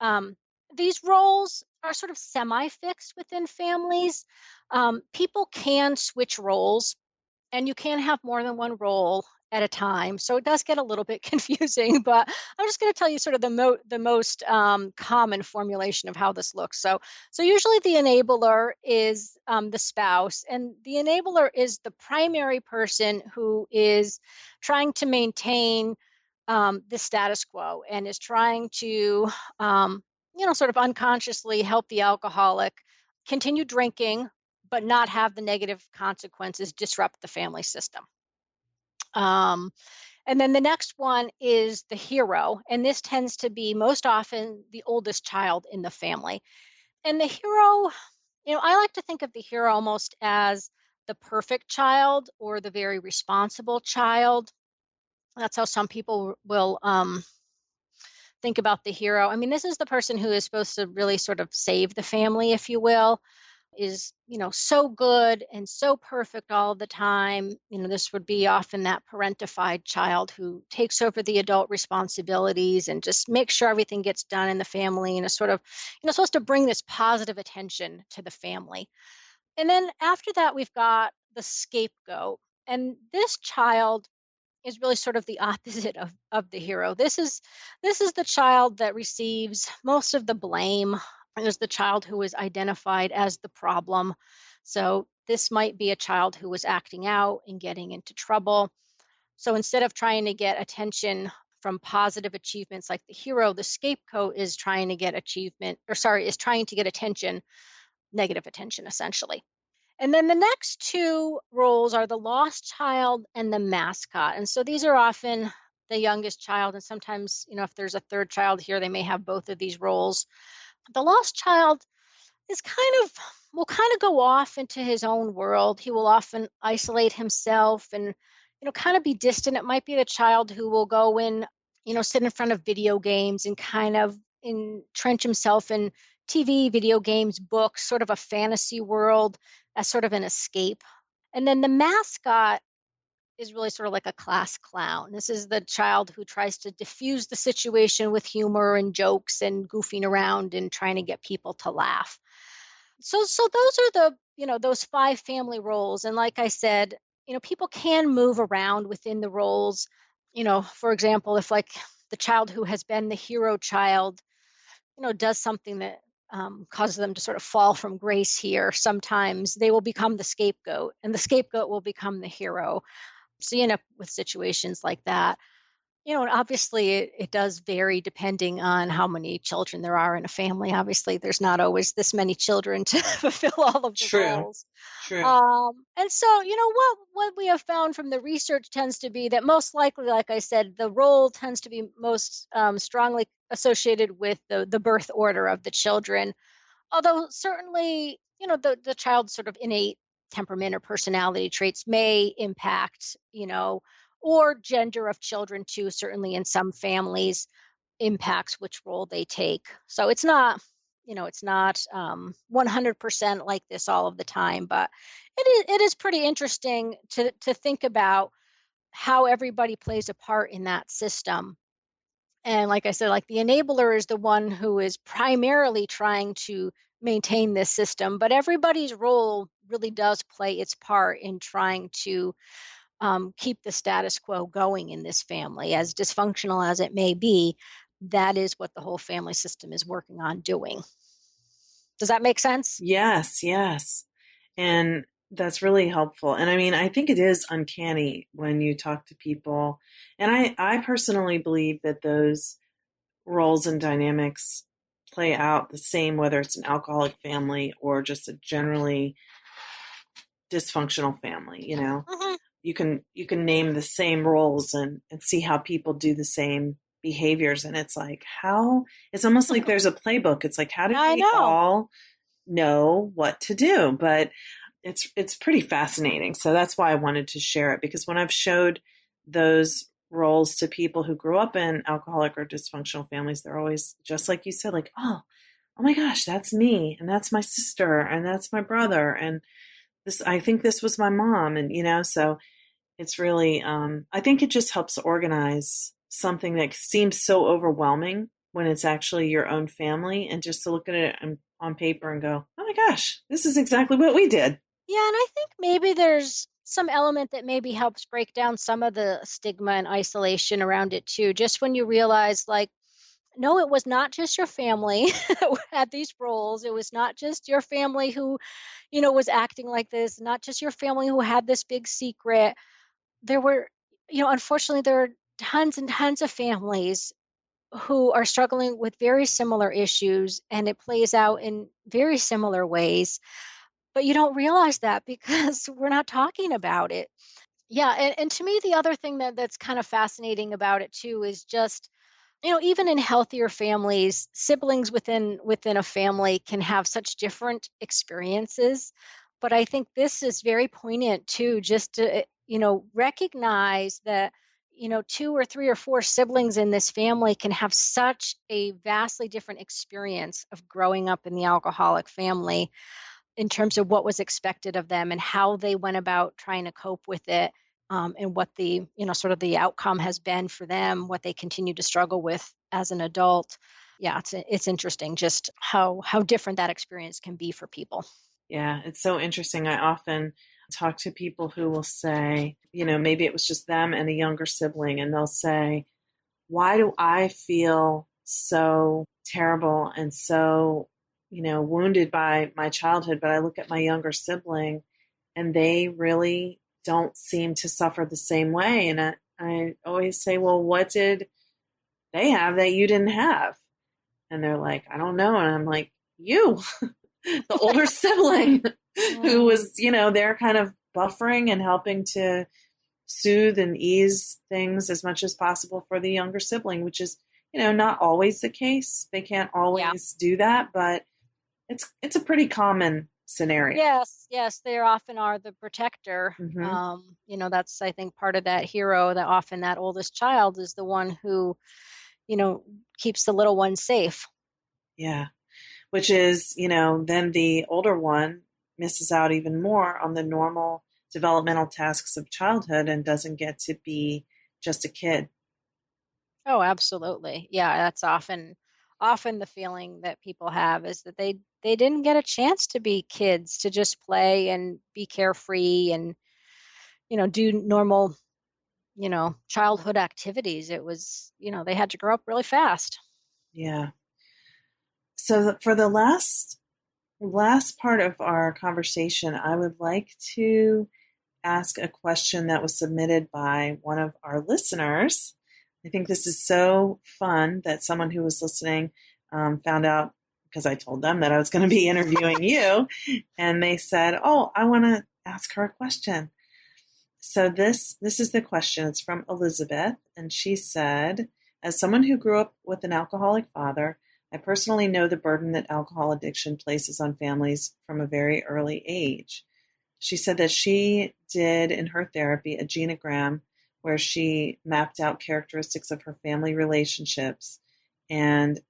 these roles are sort of semi-fixed within families. People can switch roles, and you can have more than one role at a time. So it does get a little bit confusing, but I'm just going to tell you sort of the most common formulation of how this looks. So usually the enabler is the spouse, and the enabler is the primary person who is trying to maintain the status quo, and is trying to, sort of unconsciously help the alcoholic continue drinking, but not have the negative consequences disrupt the family system. And then the next one is the hero. And this tends to be most often the oldest child in the family. And the hero, I like to think of the hero almost as the perfect child or the very responsible child. That's how some people will think about the hero. I mean, this is the person who is supposed to really sort of save the family, if you will, is, so good and so perfect all the time. This would be often that parentified child who takes over the adult responsibilities and just makes sure everything gets done in the family and is sort of, supposed to bring this positive attention to the family. And then after that, we've got the scapegoat. And this child is really sort of the opposite of the hero. This is the child that receives most of the blame. It is the child who is identified as the problem. So this might be a child who was acting out and getting into trouble. So instead of trying to get attention from positive achievements like the hero, the scapegoat is trying to get attention, negative attention, essentially. And then the next two roles are the lost child and the mascot. And so these are often the youngest child. And sometimes, if there's a third child here, they may have both of these roles. The lost child will kind of go off into his own world. He will often isolate himself and, kind of be distant. It might be the child who will go in, sit in front of video games and kind of entrench himself in TV, video games, books, sort of a fantasy world as sort of an escape. And then the mascot is really sort of like a class clown. This is the child who tries to diffuse the situation with humor and jokes and goofing around and trying to get people to laugh. So those are those 5 family roles. And like I said, people can move around within the roles. For example, if like the child who has been the hero child, does something that causes them to sort of fall from grace here, sometimes they will become the scapegoat and the scapegoat will become the hero. So you end up with situations like that. And obviously it does vary depending on how many children there are in a family. Obviously, there's not always this many children to fulfill all of the roles. True. And so, what we have found from the research tends to be that most likely, like I said, the role tends to be most strongly associated with the birth order of the children. Although certainly, the child's sort of innate temperament or personality traits may impact, or gender of children too, certainly in some families impacts which role they take. So it's not 100% like this all of the time, but it is pretty interesting to think about how everybody plays a part in that system. And like I said, like the enabler is the one who is primarily trying to maintain this system, but everybody's role really does play its part in trying to keep the status quo going in this family. As dysfunctional as it may be, that is what the whole family system is working on doing. Does that make sense? Yes. And that's really helpful. And I mean, I think it is uncanny when you talk to people. And I personally believe that those roles and dynamics play out the same, whether it's an alcoholic family or just a generally dysfunctional family. Mm-hmm. You can name the same roles and see how people do the same behaviors. And it's like, it's almost like there's a playbook. It's like, how do we all know what to do? But it's pretty fascinating. So that's why I wanted to share it, because when I've showed those roles to people who grew up in alcoholic or dysfunctional families, they're always, just like you said, like, oh my gosh, that's me, and that's my sister, and that's my brother, and I think this was my mom. And, so it's really, I think it just helps organize something that seems so overwhelming when it's actually your own family, and just to look at it on paper and go, oh my gosh, this is exactly what we did. Yeah. And I think maybe there's some element that maybe helps break down some of the stigma and isolation around it too. Just when you realize, like, no, it was not just your family that had these roles. It was not just your family who, was acting like this, not just your family who had this big secret. There were, unfortunately, there are tons and tons of families who are struggling with very similar issues, and it plays out in very similar ways. But you don't realize that because we're not talking about it. Yeah, and to me, the other thing that's kind of fascinating about it too is just, even in healthier families, siblings within a family can have such different experiences. But I think this is very poignant too, just to, recognize that, two or three or four siblings in this family can have such a vastly different experience of growing up in the alcoholic family in terms of what was expected of them and how they went about trying to cope with it, and what the sort of the outcome has been for them, what they continue to struggle with as an adult. Yeah, it's interesting just how different that experience can be for people. Yeah, it's so interesting. I often talk to people who will say, maybe it was just them and a younger sibling, and they'll say, why do I feel so terrible and so, wounded by my childhood? But I look at my younger sibling and they really don't seem to suffer the same way. And I always say, well, what did they have that you didn't have? And they're like, I don't know. And I'm like, you, the older sibling who was, they're kind of buffering and helping to soothe and ease things as much as possible for the younger sibling, which is, not always the case. They can't always do that, but it's a pretty common scenario. Yes, they often are the protector. That's, I think, part of that hero, that often that oldest child is the one who, keeps the little one safe. Yeah. Which is, then the older one misses out even more on the normal developmental tasks of childhood and doesn't get to be just a kid. Oh, absolutely. Yeah, that's often the feeling that people have, is that they didn't get a chance to be kids, to just play and be carefree and do normal childhood activities. It was, they had to grow up really fast. Yeah. So for the last part of our conversation, I would like to ask a question that was submitted by one of our listeners. I think this is so fun that someone who was listening found out, because I told them that I was going to be interviewing you, and they said, oh, I want to ask her a question. So this is the question. It's from Elizabeth, and she said, as someone who grew up with an alcoholic father, I personally know the burden that alcohol addiction places on families from a very early age. She said that she did in her therapy a genogram where she mapped out characteristics of her family relationships and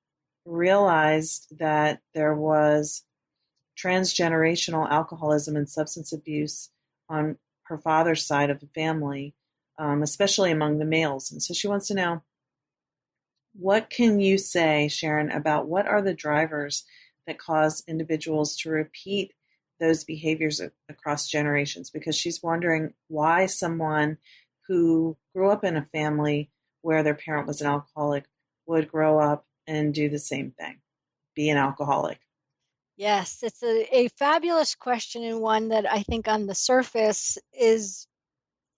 realized that there was transgenerational alcoholism and substance abuse on her father's side of the family, especially among the males. And so she wants to know, what can you say, Sharon, about what are the drivers that cause individuals to repeat those behaviors across generations? Because she's wondering why someone who grew up in a family where their parent was an alcoholic would grow up and do the same thing, be an alcoholic. Yes, it's a fabulous question, and one that I think on the surface is,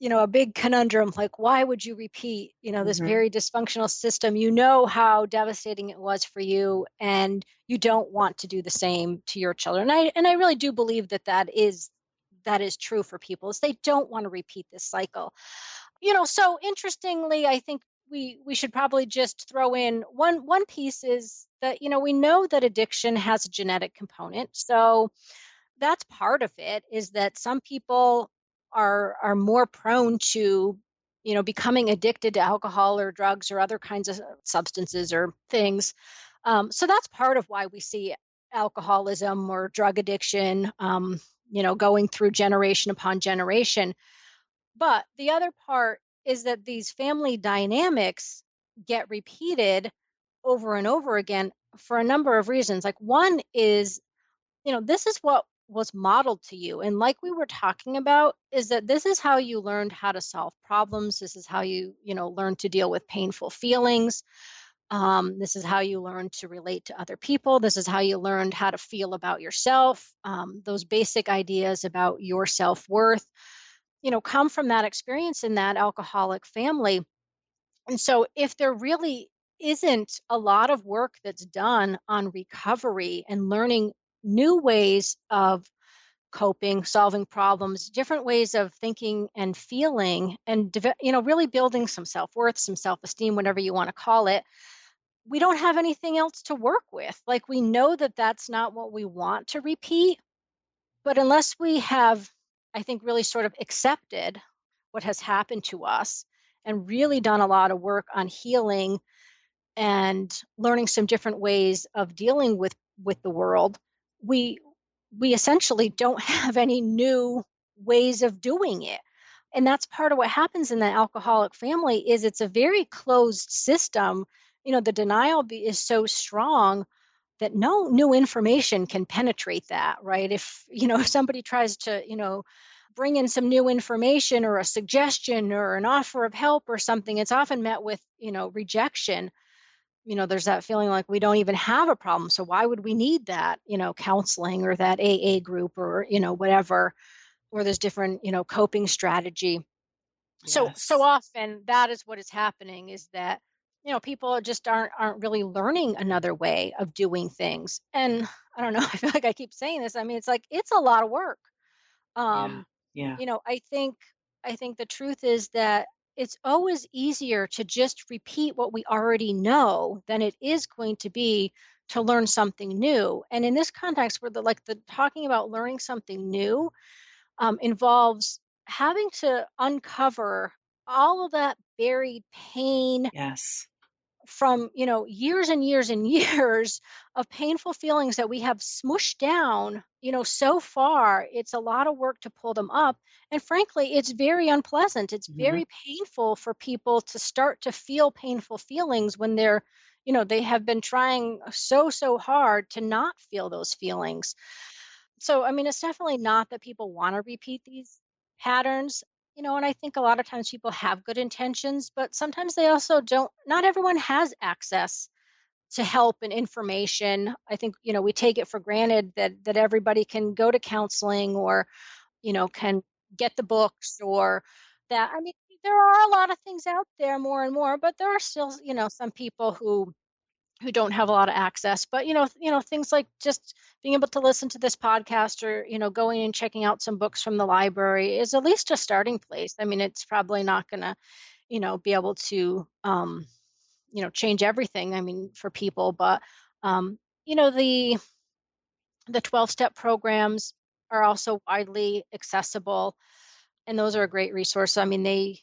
a big conundrum. Like, why would you repeat, this very dysfunctional system? You know how devastating it was for you, and you don't want to do the same to your children. And I really do believe that is true for people, is they don't want to repeat this cycle. So interestingly, I think we should probably just throw in one piece, is that, we know that addiction has a genetic component. So that's part of it, is that some people are more prone to, becoming addicted to alcohol or drugs or other kinds of substances or things. So that's part of why we see alcoholism or drug addiction, going through generation upon generation. But the other part is that these family dynamics get repeated over and over again for a number of reasons. Like, one is, this is what was modeled to you. And like we were talking about, is that this is how you learned how to solve problems. This is how you, learn to deal with painful feelings. This is how you learn to relate to other people. This is how you learned how to feel about yourself. Those basic ideas about your self-worth, come from that experience in that alcoholic family. And so if there really isn't a lot of work that's done on recovery and learning new ways of coping, solving problems, different ways of thinking and feeling, and really building some self-worth, some self-esteem, whatever you want to call it. We don't have anything else to work with. Like, we know that that's not what we want to repeat, but unless we have, I think, really sort of accepted what has happened to us and really done a lot of work on healing and learning some different ways of dealing with the world, we we essentially don't have any new ways of doing it. And that's part of what happens in the alcoholic family is it's a very closed system. The denial is so strong that no new information can penetrate that, right? If somebody tries to, bring in some new information or a suggestion or an offer of help or something, it's often met with, rejection. There's that feeling like we don't even have a problem. So why would we need that, counseling or that AA group or, whatever, or there's different, coping strategy. Yes. So often that is what is happening is that, people just aren't really learning another way of doing things. And I don't know, I feel like I keep saying this. I mean, it's a lot of work. Yeah. Yeah. I think the truth is that it's always easier to just repeat what we already know than it is going to be to learn something new. And in this context, where the talking about learning something new involves having to uncover all of that buried pain Yes. from years and years and years of painful feelings that we have smushed down so far. It's a lot of work to pull them up, and frankly it's very unpleasant. It's Mm-hmm. very painful for people to start to feel painful feelings when they have been trying so hard to not feel those feelings. So, I mean, it's definitely not that people want to repeat these patterns, and I think a lot of times people have good intentions, but sometimes they also don't. Not everyone has access to help and information. I think, we take it for granted that everybody can go to counseling or, can get the books or that. I mean, there are a lot of things out there more and more, but there are still, some people who don't have a lot of access. But things like just being able to listen to this podcast or going and checking out some books from the library is at least a starting place. I mean, it's probably not going to be able to change everything, I mean, for people. But the 12-step programs are also widely accessible, and those are a great resource. I mean, they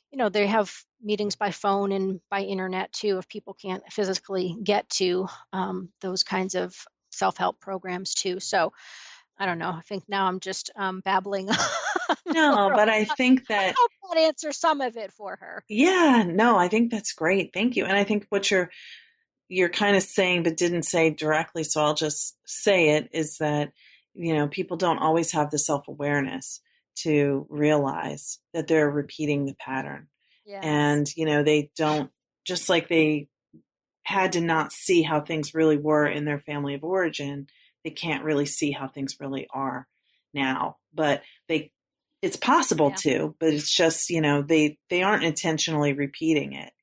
have meetings by phone and by internet too, if people can't physically get to those kinds of self-help programs too. So I don't know. I think now I'm just babbling. No, but I think I that, hope that answers some of it for her. yeah, no, I think that's great. Thank you. And I think what you're kind of saying, but didn't say directly, so I'll just say it, is that, people don't always have the self-awareness to realize that they're repeating the pattern. Yes. And, they don't, just like they had to not see how things really were in their family of origin, they can't really see how things really are now. But it's possible to, but it's just, they aren't intentionally repeating it.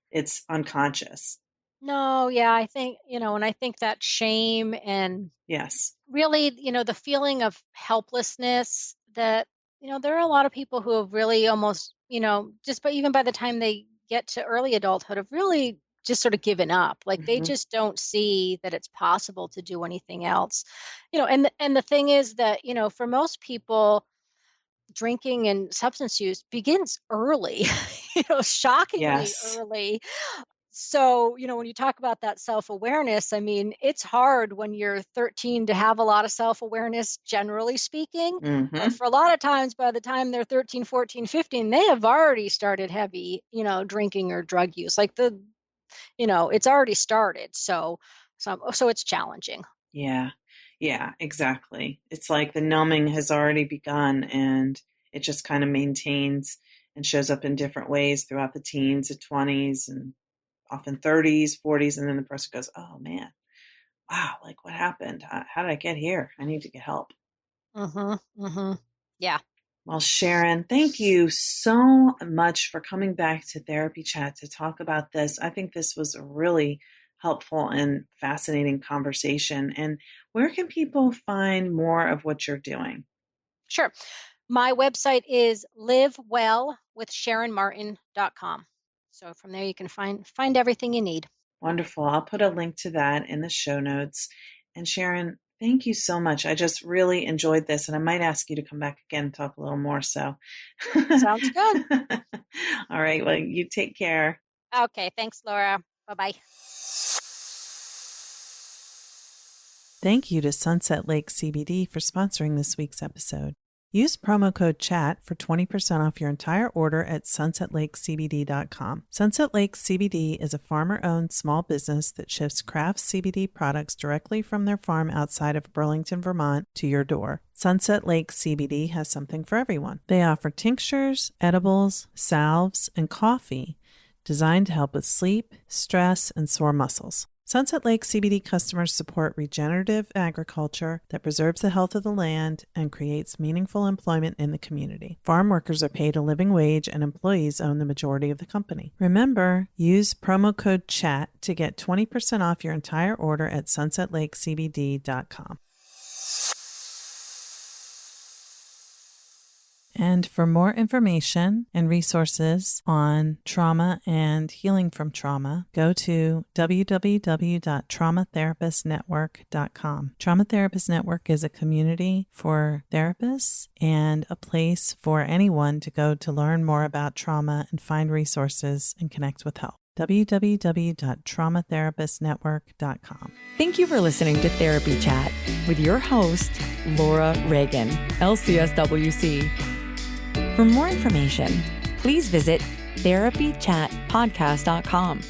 It's unconscious. No, yeah, I think, and I think that shame and Yes. really, the feeling of helplessness that, there are a lot of people who have really almost, just but even by the time they get to early adulthood, have really just sort of given up. Like they Mm-hmm. just don't see that it's possible to do anything else. And the thing is that, for most people, drinking and substance use begins early, shockingly Yes. early. So, when you talk about that self-awareness, I mean, it's hard when you're 13 to have a lot of self-awareness, generally speaking. Mm-hmm. But for a lot of times, by the time they're 13, 14, 15, they have already started heavy, drinking or drug use. Like it's already started. So it's challenging. Yeah. Yeah, exactly. It's like the numbing has already begun and it just kind of maintains and shows up in different ways throughout the teens and 20s and often 30s, 40s. And then the person goes, oh man, wow, like what happened? How did I get here? I need to get help. Mm-hmm. Mm-hmm. Yeah. Well, Sharon, thank you so much for coming back to Therapy Chat to talk about this. I think this was a really helpful and fascinating conversation. And where can people find more of what you're doing? Sure. My website is livewellwithsharonmartin.com. So from there you can find everything you need. Wonderful. I'll put a link to that in the show notes. And Sharon, thank you so much. I just really enjoyed this, and I might ask you to come back again and talk a little more. So sounds good. All right. Well, you take care. Okay. Thanks, Laura. Bye-bye. Thank you to Sunset Lake CBD for sponsoring this week's episode. Use promo code CHAT for 20% off your entire order at sunsetlakecbd.com. Sunset Lake CBD is a farmer-owned small business that ships craft CBD products directly from their farm outside of Burlington, Vermont, to your door. Sunset Lake CBD has something for everyone. They offer tinctures, edibles, salves, and coffee designed to help with sleep, stress, and sore muscles. Sunset Lake CBD customers support regenerative agriculture that preserves the health of the land and creates meaningful employment in the community. Farm workers are paid a living wage and employees own the majority of the company. Remember, use promo code CHAT to get 20% off your entire order at sunsetlakecbd.com. And for more information and resources on trauma and healing from trauma, go to www.traumatherapistnetwork.com. Trauma Therapist Network is a community for therapists and a place for anyone to go to learn more about trauma and find resources and connect with help. www.traumatherapistnetwork.com. Thank you for listening to Therapy Chat with your host, Laura Reagan, LCSW-C. For more information, please visit therapychatpodcast.com.